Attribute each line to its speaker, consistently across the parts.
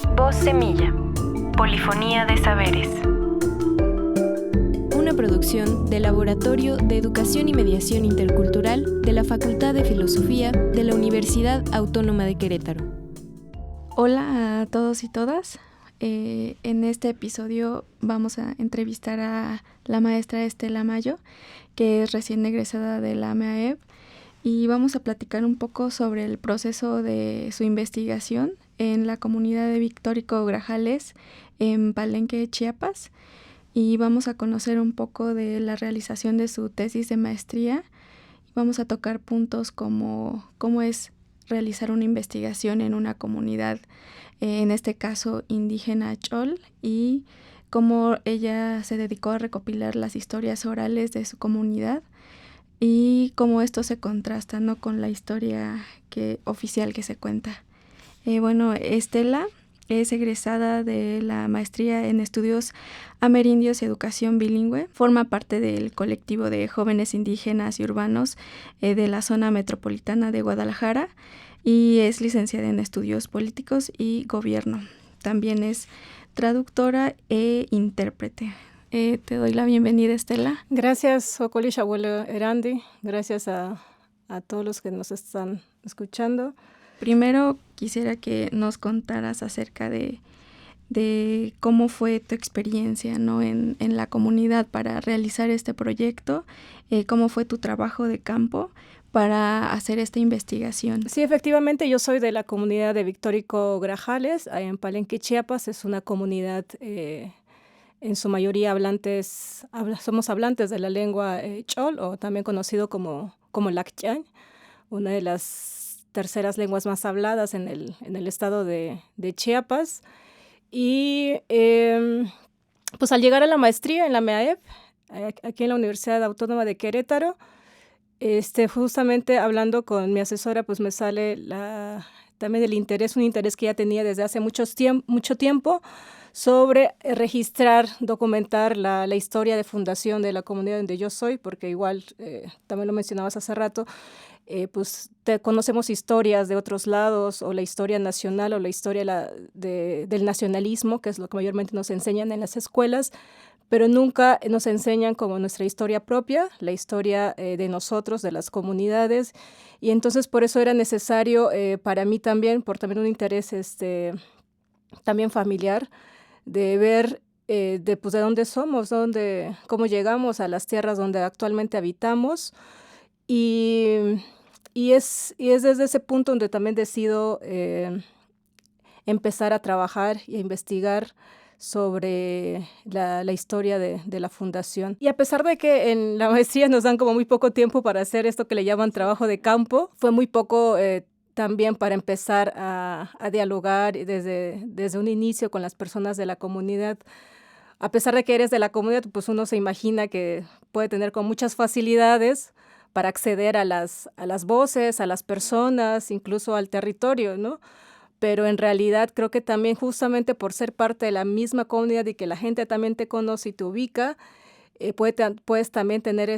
Speaker 1: Voz Semilla, Polifonía de Saberes. Una producción del Laboratorio de Educación y Mediación Intercultural de la Facultad de Filosofía de la Universidad Autónoma de Querétaro.
Speaker 2: Hola a todos y todas. En este episodio vamos a entrevistar a la maestra Estela Mayo, que es recién egresada de la MEAEB, y vamos a platicar un poco sobre el proceso de su investigación en la comunidad de Victórico Grajales en Palenque, Chiapas, y vamos a conocer un poco de la realización de su tesis de maestría. Vamos a tocar puntos como cómo es realizar una investigación en una comunidad, en este caso indígena Chol, y cómo ella se dedicó a recopilar las historias orales de su comunidad y cómo esto se contrasta, ¿no?, con la historia oficial que se cuenta. Estela es egresada de la maestría en estudios amerindios y educación bilingüe. Forma parte del colectivo de jóvenes indígenas y urbanos de la zona metropolitana de Guadalajara y es licenciada en estudios políticos y gobierno. También es traductora e intérprete. Te doy la bienvenida, Estela.
Speaker 3: Gracias, Okolish Abuelo Erandi. Gracias a todos los que nos están escuchando.
Speaker 2: Primero quisiera que nos contaras acerca de cómo fue tu experiencia, ¿no?, en la comunidad para realizar este proyecto, cómo fue tu trabajo de campo para hacer esta investigación.
Speaker 3: Sí, efectivamente, yo soy de la comunidad de Victórico Grajales, en Palenque, Chiapas. Es una comunidad, en su mayoría somos hablantes de la lengua Chol, o también conocido como Lacchán, una de las terceras lenguas más habladas en el estado de Chiapas. Y pues al llegar a la maestría en la MEAEB, aquí en la Universidad Autónoma de Querétaro, justamente hablando con mi asesora, pues me sale también un interés que ya tenía desde hace mucho tiempo sobre registrar, documentar la historia de fundación de la comunidad donde yo soy, porque igual, también lo mencionabas hace rato, pues conocemos historias de otros lados, o la historia nacional, o la historia del nacionalismo, que es lo que mayormente nos enseñan en las escuelas, pero nunca nos enseñan como nuestra historia propia, la historia de nosotros, de las comunidades. Y entonces por eso era necesario para mí también, por también un interés también familiar, de ver de dónde somos, cómo llegamos a las tierras donde actualmente habitamos. Y es desde ese punto donde también decido empezar a trabajar y a investigar sobre la historia de la fundación. Y a pesar de que en la maestría nos dan como muy poco tiempo para hacer esto que le llaman trabajo de campo, fue muy poco también para empezar a dialogar desde un inicio con las personas de la comunidad. A pesar de que eres de la comunidad, pues uno se imagina que puede tener con muchas facilidades para acceder a las voces, a las personas, incluso al territorio, ¿no? Pero en realidad creo que también justamente por ser parte de la misma comunidad y que la gente también te conoce y te ubica, puedes también tener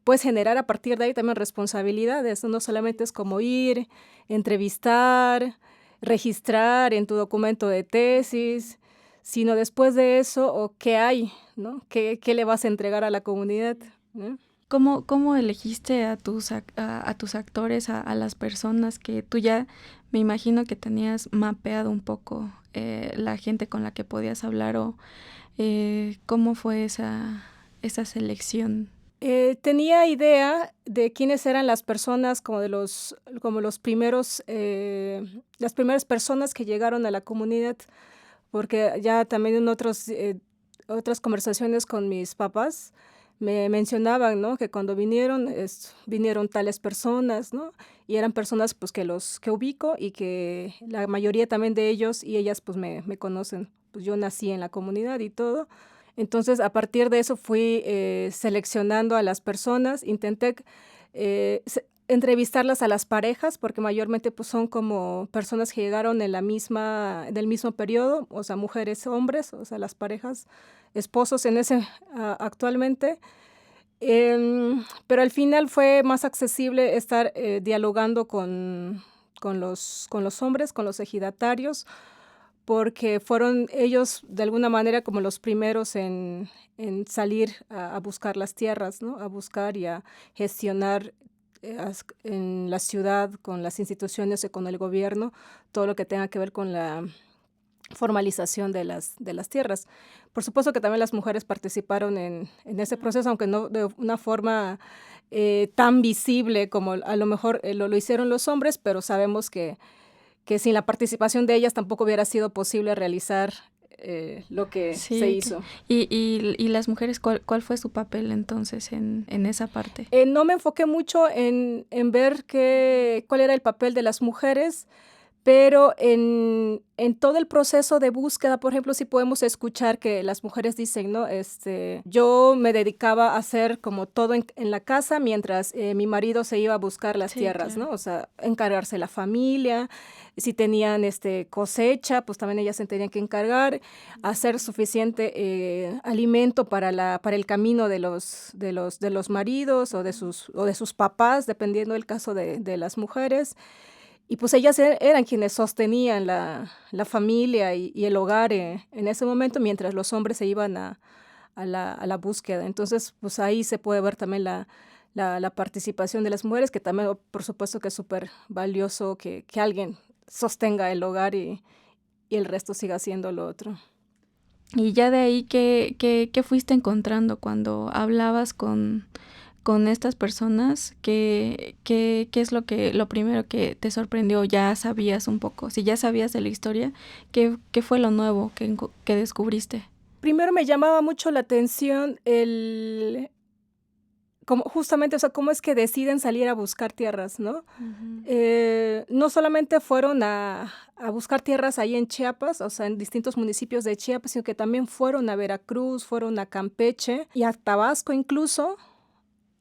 Speaker 3: puedes generar a partir de ahí también responsabilidades. No solamente es como ir, entrevistar, registrar en tu documento de tesis, sino después de eso, o qué hay, ¿no? ¿Qué le vas a entregar a la comunidad, ¿no?
Speaker 2: ¿Cómo elegiste a tus actores, a las personas que tú ya me imagino que tenías mapeado un poco la gente con la que podías hablar, o cómo fue esa selección?
Speaker 3: Tenía idea de quiénes eran las personas, como los primeros, las primeras personas que llegaron a la comunidad, porque ya también en otras conversaciones con mis papás me mencionaban, ¿no?, que cuando vinieron tales personas, ¿no?, y eran personas pues que ubico, y que la mayoría también de ellos y ellas pues me conocen. Pues yo nací en la comunidad y todo. Entonces a partir de eso fui seleccionando a las personas. Intenté entrevistarlas a las parejas, porque mayormente pues son como personas que llegaron del mismo periodo, o sea, mujeres, hombres, o sea, las parejas, esposos actualmente. Pero al final fue más accesible estar dialogando con los hombres, con los ejidatarios, porque fueron ellos de alguna manera como los primeros en salir a buscar las tierras, ¿no? A buscar y a gestionar en la ciudad, con las instituciones y con el gobierno, todo lo que tenga que ver con la formalización de las tierras. Por supuesto que también las mujeres participaron en ese proceso, aunque no de una forma tan visible como a lo mejor lo hicieron los hombres, pero sabemos que sin la participación de ellas tampoco hubiera sido posible realizar lo que se hizo.
Speaker 2: ¿Y las mujeres, cuál fue su papel entonces en esa parte?
Speaker 3: No me enfoqué mucho en ver cuál era el papel de las mujeres, pero en todo el proceso de búsqueda, por ejemplo, sí podemos escuchar que las mujeres dicen, ¿no? Yo me dedicaba a hacer como todo en la casa mientras mi marido se iba a buscar las tierras, claro, ¿no? O sea, encargarse de la familia, si tenían cosecha, pues también ellas se tenían que encargar, hacer suficiente alimento para el camino de los maridos o de sus papás, dependiendo del caso de las mujeres. Y pues ellas eran quienes sostenían la familia y el hogar en ese momento, mientras los hombres se iban a la búsqueda. Entonces, pues ahí se puede ver también la participación de las mujeres, que también, por supuesto, que es súper valioso que alguien sostenga el hogar y el resto siga haciendo lo otro.
Speaker 2: Y ya de ahí, ¿qué fuiste encontrando cuando hablabas con estas personas? ¿Qué es lo primero que te sorprendió? ¿Ya sabías un poco? Si ya sabías de la historia, ¿qué fue lo nuevo que descubriste?
Speaker 3: Primero me llamaba mucho la atención justamente, o sea, cómo es que deciden salir a buscar tierras, ¿no? Uh-huh. No solamente fueron a buscar tierras ahí en Chiapas, o sea, en distintos municipios de Chiapas, sino que también fueron a Veracruz, fueron a Campeche y a Tabasco incluso,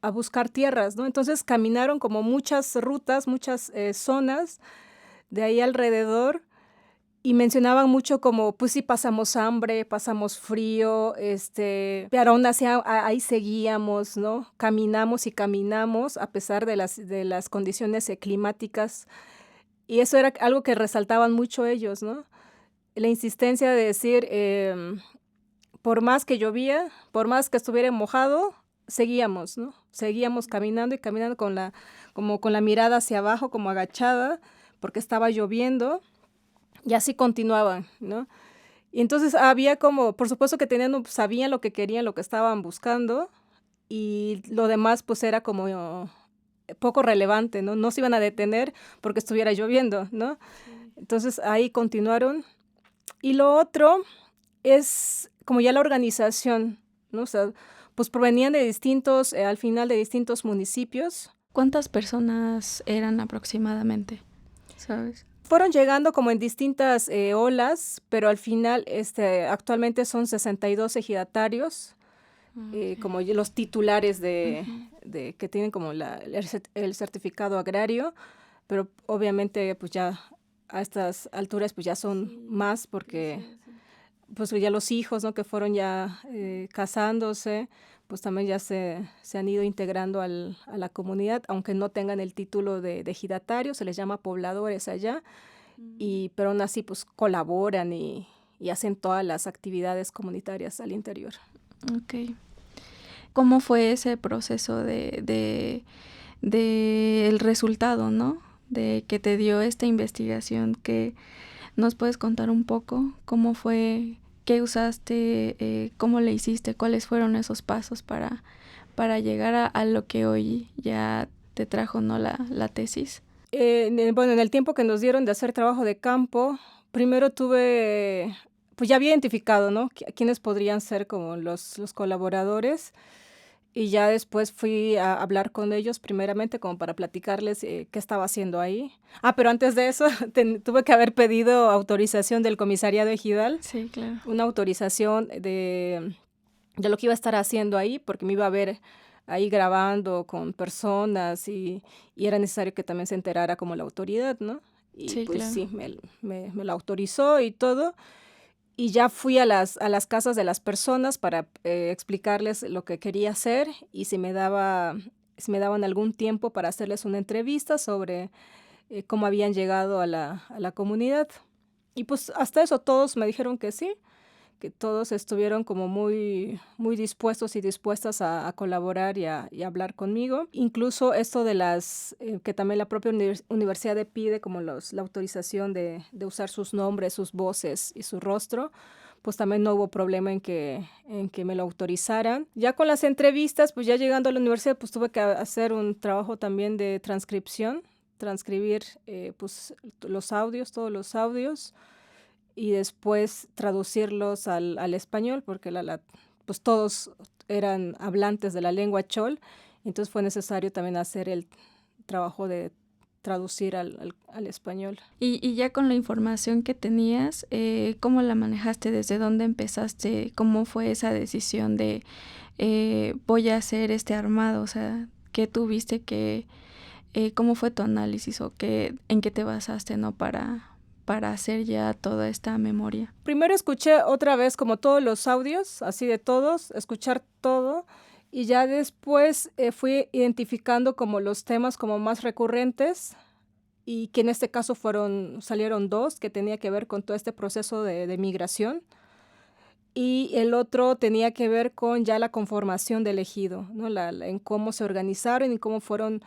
Speaker 3: a buscar tierras, ¿no? Entonces caminaron como muchas rutas, muchas zonas de ahí alrededor y mencionaban mucho como, pues sí, pasamos hambre, pasamos frío, pero aún así ahí seguíamos, ¿no? Caminamos y caminamos a pesar de las condiciones climáticas, y eso era algo que resaltaban mucho ellos, ¿no? La insistencia de decir, por más que llovía, por más que estuviera mojado, seguíamos, ¿no? Seguíamos caminando y caminando con la mirada hacia abajo, como agachada, porque estaba lloviendo, y así continuaban, ¿no? Y entonces había como, por supuesto que sabían lo que querían, lo que estaban buscando, y lo demás pues era como poco relevante, ¿no? No se iban a detener porque estuviera lloviendo, ¿no? Sí. Entonces ahí continuaron. Y lo otro es como ya la organización, ¿no? O sea, pues provenían de al final de distintos municipios.
Speaker 2: ¿Cuántas personas eran aproximadamente, sabes?
Speaker 3: Fueron llegando como en distintas olas, pero al final actualmente son 62 ejidatarios, okay, como los titulares uh-huh, que tienen como el certificado agrario, pero obviamente pues ya a estas alturas pues ya son más porque pues ya los hijos, ¿no? Que fueron ya casándose, pues también ya se han ido integrando a la comunidad, aunque no tengan el título de ejidatario, se les llama pobladores allá, pero aún así pues colaboran y hacen todas las actividades comunitarias al interior.
Speaker 2: Ok. ¿Cómo fue ese proceso de el resultado, ¿no? De que te dio esta investigación? Que ¿nos puedes contar un poco cómo fue, qué usaste, cómo le hiciste, cuáles fueron esos pasos para llegar a lo que hoy ya te trajo, ¿no? la tesis?
Speaker 3: Bueno, en el tiempo que nos dieron de hacer trabajo de campo, primero pues ya había identificado, ¿no? Quiénes podrían ser como los colaboradores, y ya después fui a hablar con ellos primeramente como para platicarles qué estaba haciendo ahí. Pero antes de eso tuve que haber pedido autorización del comisariado ejidal.
Speaker 2: Sí, claro.
Speaker 3: Una autorización de lo que iba a estar haciendo ahí, porque me iba a ver ahí grabando con personas y era necesario que también se enterara como la autoridad, ¿no? Y
Speaker 2: sí,
Speaker 3: pues
Speaker 2: claro.
Speaker 3: sí, me lo autorizó y todo. Y ya fui a las casas de las personas para explicarles lo que quería hacer y si me daban algún tiempo para hacerles una entrevista sobre cómo habían llegado a la comunidad. Y pues hasta eso todos me dijeron que sí, que todos estuvieron como muy, muy dispuestos y dispuestas a colaborar y a hablar conmigo. Incluso esto de que también la propia universidad pide como la autorización de usar sus nombres, sus voces y su rostro, pues también no hubo problema en que me lo autorizaran. Ya con las entrevistas, pues ya llegando a la universidad, pues tuve que hacer un trabajo también de transcripción, transcribir pues todos los audios, y después traducirlos al español, porque pues todos eran hablantes de la lengua chol, entonces fue necesario también hacer el trabajo de traducir al español.
Speaker 2: Y ya con la información que tenías, ¿cómo la manejaste? ¿Desde dónde empezaste? ¿Cómo fue esa decisión de voy a hacer este armado? O sea, ¿qué tuviste que... ¿cómo fue tu análisis o en qué te basaste, ¿no? para hacer ya toda esta memoria?
Speaker 3: Primero escuché otra vez como todos los audios, así de todos, escuchar todo, y ya después fui identificando como los temas como más recurrentes, y que en este caso salieron 2, que tenía que ver con todo este proceso de migración, y el otro tenía que ver con ya la conformación del ejido, ¿no? En cómo se organizaron y cómo fueron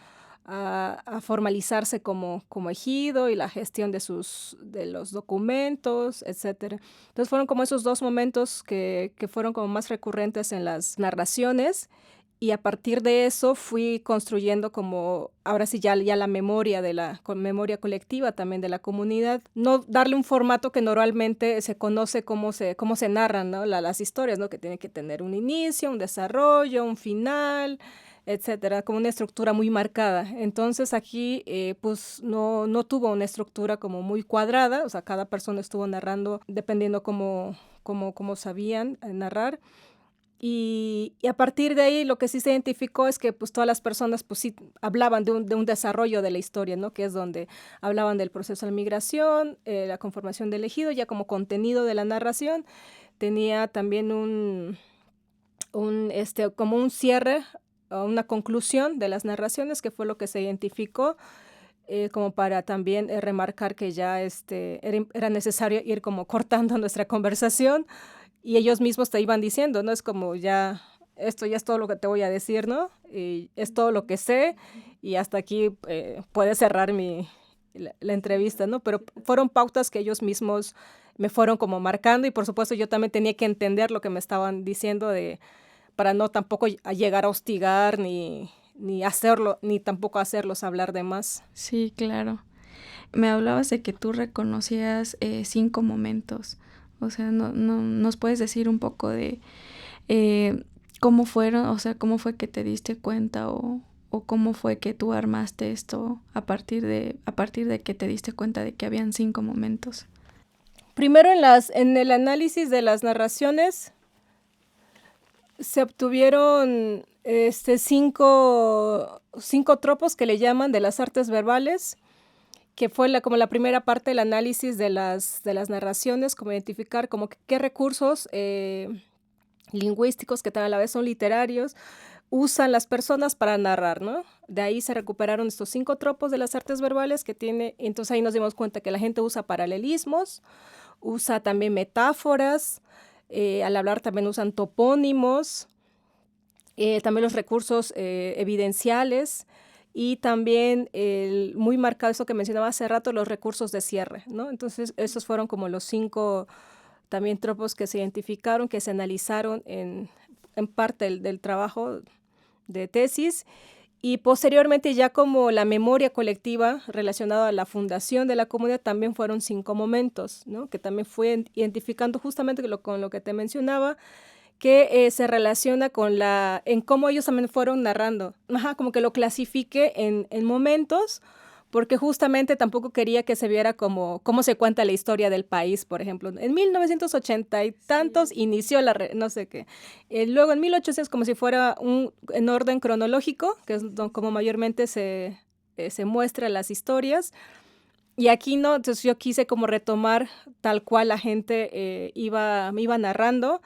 Speaker 3: a formalizarse como ejido, y la gestión de los documentos, etcétera. Entonces fueron como esos 2 momentos que fueron como más recurrentes en las narraciones, y a partir de eso fui construyendo como, ahora sí ya la memoria memoria colectiva también de la comunidad. No darle un formato que normalmente se conoce cómo se narran, ¿no? Las historias, ¿no? Que tienen que tener un inicio, un desarrollo, un final, etcétera, como una estructura muy marcada. Entonces aquí pues no tuvo una estructura como muy cuadrada, o sea, cada persona estuvo narrando dependiendo cómo sabían narrar. Y a partir de ahí lo que sí se identificó es que pues todas las personas pues sí hablaban de un desarrollo de la historia, ¿no? Que es donde hablaban del proceso de la migración, la conformación del ejido, ya como contenido de la narración. Tenía también como un cierre, una conclusión de las narraciones, que fue lo que se identificó, como para también remarcar que ya era necesario ir como cortando nuestra conversación, y ellos mismos te iban diciendo, ¿no? Es como esto ya es todo lo que te voy a decir, ¿no? Y es todo lo que sé, y hasta aquí puedes cerrar la entrevista, ¿no? Pero fueron pautas que ellos mismos me fueron como marcando, y por supuesto yo también tenía que entender lo que me estaban diciendo para no tampoco llegar a hostigar ni hacerlo, ni tampoco hacerlos hablar de más.
Speaker 2: Sí, claro. Me hablabas de que tú reconocías 5 momentos. O sea, no nos puedes decir un poco de cómo fueron, o sea, cómo fue que te diste cuenta o cómo fue que tú armaste esto a partir de que te diste cuenta de que habían 5 momentos.
Speaker 3: Primero en el análisis de las narraciones se obtuvieron 5 tropos que le llaman de las artes verbales, que fue como la primera parte del análisis de las narraciones, como identificar como qué recursos lingüísticos, que también a la vez son literarios, usan las personas para narrar, ¿no? De ahí se recuperaron estos 5 tropos de las artes verbales entonces ahí nos dimos cuenta que la gente usa paralelismos, usa también metáforas, al hablar también usan topónimos, también los recursos evidenciales, y también muy marcado eso que mencionaba hace rato, los recursos de cierre, ¿no? Entonces esos fueron como los 5 también tropos que se identificaron, que se analizaron en parte del trabajo de tesis, y posteriormente ya como la memoria colectiva relacionada a la fundación de la comunidad también fueron 5 momentos, ¿no? Que también fue identificando justamente con lo que te mencionaba, que se relaciona en cómo ellos también fueron narrando. Como que lo clasifique en momentos, porque justamente tampoco quería que se viera cómo se cuenta la historia del país, por ejemplo. En 1980 y tantos inició no sé qué. Luego en 1800 como si fuera en orden cronológico, que es como mayormente se muestran las historias. Y aquí no, entonces yo quise como retomar tal cual la gente me iba narrando.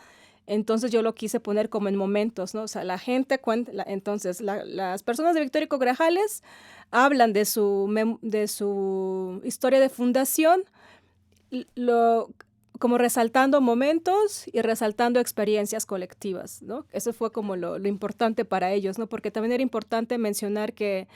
Speaker 3: Entonces yo lo quise poner como en momentos, ¿no? O sea, la gente cuenta, entonces las personas de Victoria Grajales hablan de su historia de fundación, como resaltando momentos y resaltando experiencias colectivas, ¿no? Eso fue como lo importante para ellos, ¿no? Porque también era importante mencionar que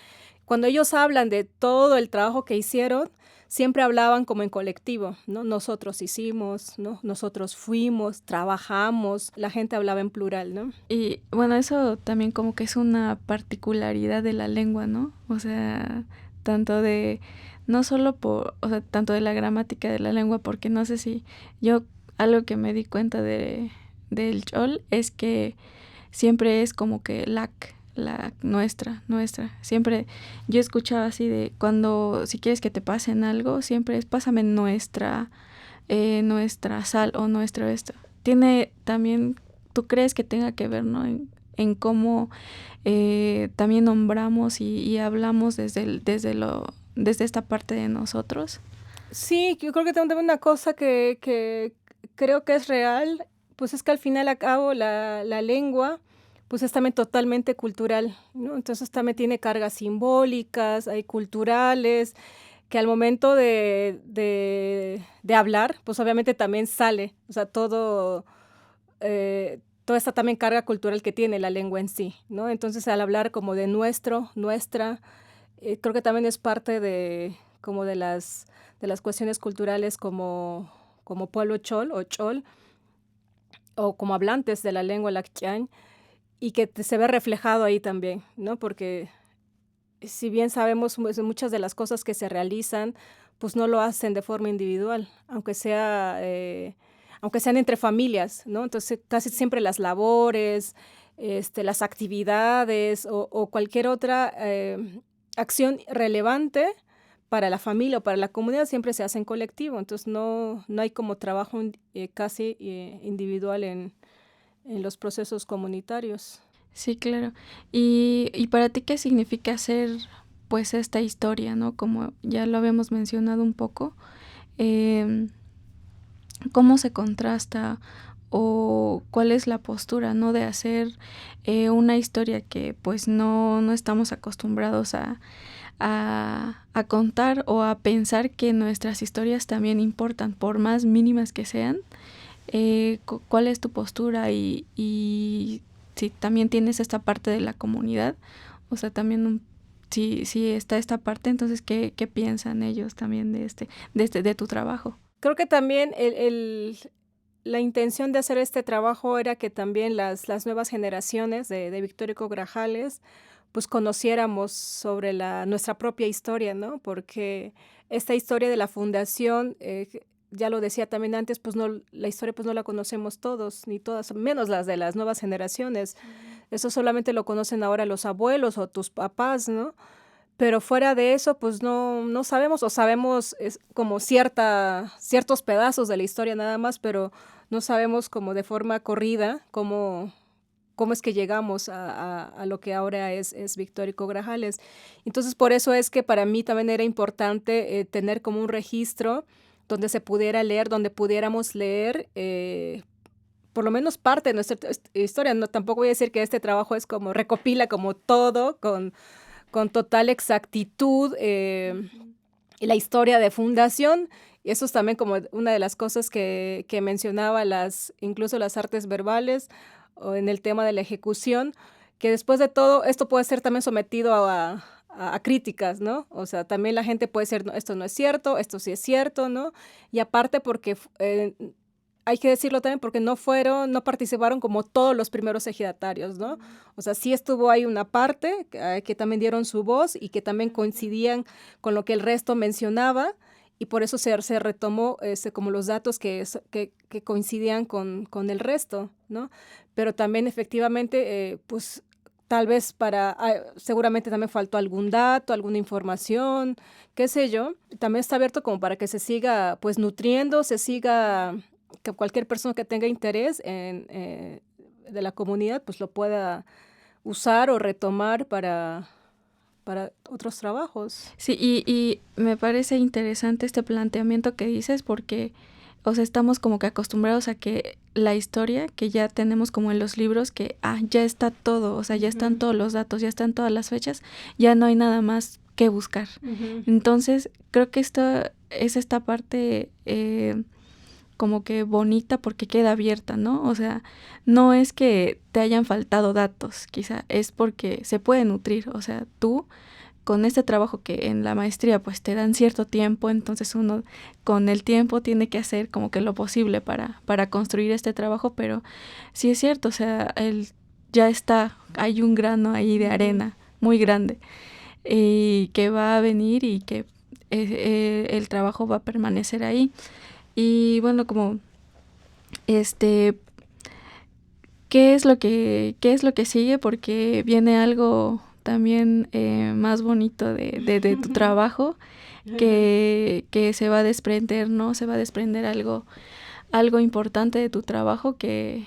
Speaker 3: cuando ellos hablan de todo el trabajo que hicieron, siempre hablaban como en colectivo, ¿no? Nosotros hicimos, ¿no? Nosotros fuimos, trabajamos, la gente hablaba en plural, ¿no?
Speaker 2: Y bueno, eso también como que es una particularidad de la lengua, ¿no? O sea, tanto de, no solo o sea, tanto de la gramática de la lengua, porque no sé si algo que me di cuenta del chol es que siempre es como que la nuestra. Siempre yo escuchaba así de si quieres que te pasen algo, siempre es pásame nuestra sal o nuestro esto. Tiene también, ¿tú crees que tenga que ver, ¿no? En cómo también nombramos y hablamos desde esta parte de nosotros?
Speaker 3: Sí, yo creo que también una cosa que creo que es real, pues es que al final y al cabo la lengua pues es también totalmente cultural, ¿no? Entonces también tiene cargas simbólicas, hay culturales, que al momento de hablar, pues obviamente también sale, o sea, toda esta también carga cultural que tiene la lengua en sí, ¿no? Entonces al hablar como de nuestra, creo que también es parte de las cuestiones culturales como pueblo chol o chol, o como hablantes de la lengua lacchián, y que se ve reflejado ahí también, ¿no? Porque si bien sabemos muchas de las cosas que se realizan, pues no lo hacen de forma individual, aunque sean entre familias, ¿no? Entonces casi siempre las labores, las actividades o cualquier otra acción relevante para la familia o para la comunidad siempre se hace en colectivo, entonces no hay como trabajo casi individual en los procesos comunitarios.
Speaker 2: Sí, claro. Y para ti, ¿qué significa hacer pues esta historia, ¿no? Como ya lo habíamos mencionado un poco, ¿cómo se contrasta o cuál es la postura, ¿no? De hacer una historia que pues no estamos acostumbrados a contar o a pensar que nuestras historias también importan, por más mínimas que sean. ¿Cuál es tu postura y si también tienes esta parte de la comunidad? O sea, también si está esta parte, entonces ¿qué piensan ellos también de tu trabajo?
Speaker 3: Creo que también la intención de hacer este trabajo era que también las nuevas generaciones de Victoria Hugo Grajales pues conociéramos sobre nuestra propia historia, ¿no? Porque esta historia de la fundación, ya lo decía también antes, pues la historia pues no la conocemos todos, ni todas, menos las de las nuevas generaciones. Eso solamente lo conocen ahora los abuelos o tus papás, ¿no? Pero fuera de eso, pues no sabemos, o sabemos como ciertos pedazos de la historia nada más, pero no sabemos como de forma corrida cómo es que llegamos a lo que ahora es Victoria Hugo Grajales. Entonces, por eso es que para mí también era importante tener como un registro donde se pudiera leer, donde pudiéramos leer por lo menos parte de nuestra historia. No, tampoco voy a decir que este trabajo es como recopila como todo, con total exactitud la historia de fundación. Y eso es también como una de las cosas que mencionaba incluso las artes verbales o en el tema de la ejecución, que después de todo esto puede ser también sometido a críticas, ¿no? O sea, también la gente puede decir, no, esto no es cierto, esto sí es cierto, ¿no? Y aparte porque hay que decirlo también porque no participaron como todos los primeros ejidatarios, ¿no? O sea, sí estuvo ahí una parte que también dieron su voz y que también coincidían con lo que el resto mencionaba, y por eso se retomó como los datos que coincidían con el resto, ¿no? Pero también efectivamente, pues tal vez seguramente también faltó algún dato, alguna información, qué sé yo. También está abierto como para que se siga pues nutriendo, que cualquier persona que tenga interés de la comunidad pues lo pueda usar o retomar para otros trabajos.
Speaker 2: Sí, y me parece interesante este planteamiento que dices porque, o sea, estamos como que acostumbrados a que la historia que ya tenemos como en los libros, que ya está todo, o sea, ya están todos los datos, ya están todas las fechas, ya no hay nada más que buscar. Entonces, creo que esto es esta parte como que bonita porque queda abierta, ¿no? O sea, no es que te hayan faltado datos, quizá es porque se puede nutrir. O sea, tú con este trabajo que en la maestría pues te dan cierto tiempo, entonces uno con el tiempo tiene que hacer como que lo posible para construir este trabajo, pero sí es cierto, o sea, ya está, hay un grano ahí de arena muy grande y que va a venir y que el trabajo va a permanecer ahí. Y bueno, como ¿qué es lo que sigue? Porque viene algo también más bonito de tu trabajo que se va a desprender, ¿no? Se va a desprender algo importante de tu trabajo que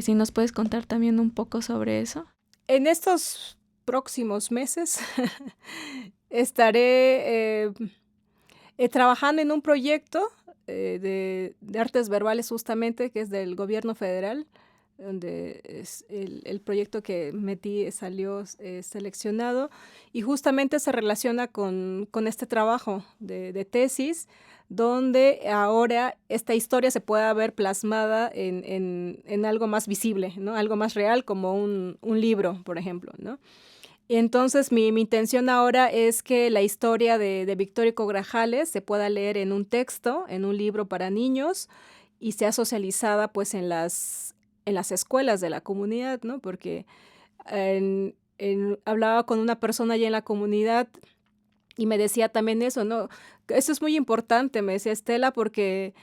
Speaker 2: si nos puedes contar también un poco sobre eso.
Speaker 3: En estos próximos meses estaré trabajando en un proyecto de artes verbales justamente, que es del gobierno federal, donde es el proyecto que metí salió seleccionado y justamente se relaciona con este trabajo de tesis, donde ahora esta historia se pueda ver plasmada en algo más visible, ¿no? Algo más real, como un libro, por ejemplo, ¿no? Entonces, mi intención ahora es que la historia de Victoria Hugo Grajales se pueda leer en un texto, en un libro para niños, y sea socializada pues en las escuelas de la comunidad, ¿no? Porque hablaba con una persona allá en la comunidad y me decía también eso, ¿no? Eso es muy importante, me decía Estela, porque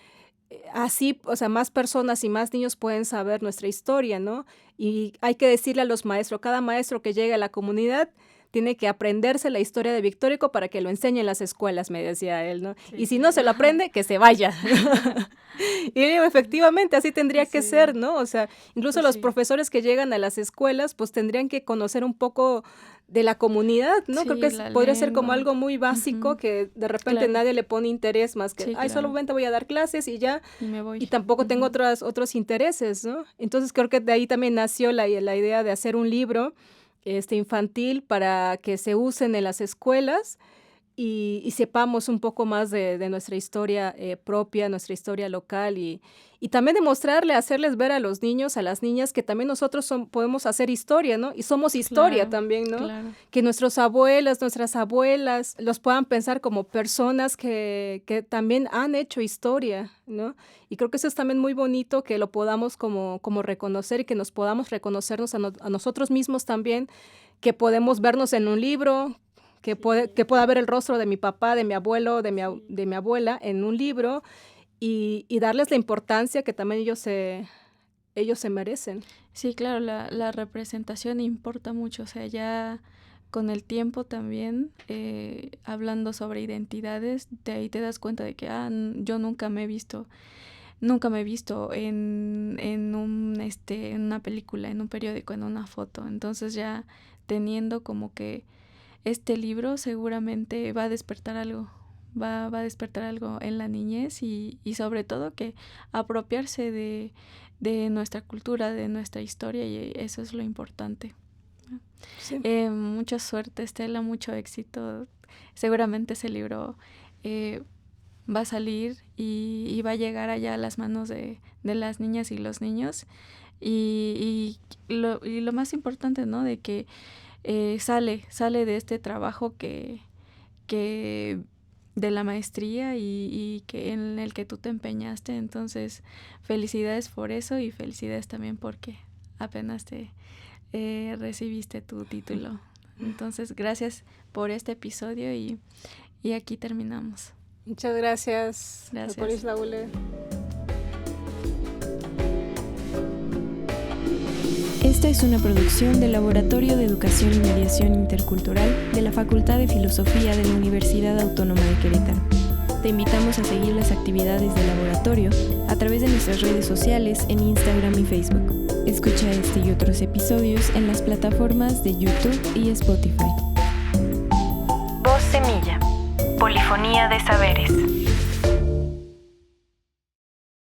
Speaker 3: así, o sea, más personas y más niños pueden saber nuestra historia, ¿no? Y hay que decirle a los maestros, cada maestro que llegue a la comunidad tiene que aprenderse la historia de Victoria Hugo para que lo enseñe en las escuelas, me decía él, ¿no? Sí. Y si no se lo aprende, que se vaya. Y digo, efectivamente, así tendría que ser, ¿no? O sea, incluso los profesores que llegan a las escuelas, pues tendrían que conocer un poco de la comunidad, ¿no? Creo que podría ser como algo muy básico que de repente nadie le pone interés más que, solamente voy a dar clases y ya, y me voy. Y tampoco tengo otros intereses, ¿no? Entonces creo que de ahí también nació la idea de hacer un libro infantil para que se usen en las escuelas y sepamos un poco más de nuestra historia propia, nuestra historia local y también demostrarle, hacerles ver a los niños, a las niñas que también nosotros podemos hacer historia, ¿no? Y somos historia también, ¿no? Claro. Que nuestras abuelas los puedan pensar como personas que también han hecho historia, ¿no? Y creo que eso es también muy bonito, que lo podamos como reconocer y que nos podamos reconocernos a nosotros mismos también, que podemos vernos en un libro, que pueda ver el rostro de mi papá, de mi abuelo, de mi abuela en un libro y darles la importancia que también ellos se merecen.
Speaker 2: Sí, claro, la representación importa mucho, o sea, ya con el tiempo también, hablando sobre identidades, de ahí te das cuenta de que yo nunca me he visto en una película, en un periódico, en una foto. Entonces ya teniendo como que este libro seguramente va a despertar algo, va a despertar algo en la niñez y sobre todo que apropiarse de nuestra cultura, de nuestra historia, y eso es lo importante. Sí. Mucha suerte, Estela, mucho éxito. Seguramente ese libro va a salir y va a llegar allá a las manos de las niñas y los niños y lo más importante, ¿no? De que sale de este trabajo que de la maestría y que en el que tú te empeñaste. Entonces, felicidades por eso y felicidades también porque apenas te recibiste tu título. Entonces, gracias por este episodio y aquí terminamos.
Speaker 3: Muchas gracias. Gracias.
Speaker 1: Esta es una producción del Laboratorio de Educación y Mediación Intercultural de la Facultad de Filosofía de la Universidad Autónoma de Querétaro. Te invitamos a seguir las actividades del laboratorio a través de nuestras redes sociales en Instagram y Facebook. Escucha este y otros episodios en las plataformas de YouTube y Spotify. Voz Semilla. Polifonía de saberes.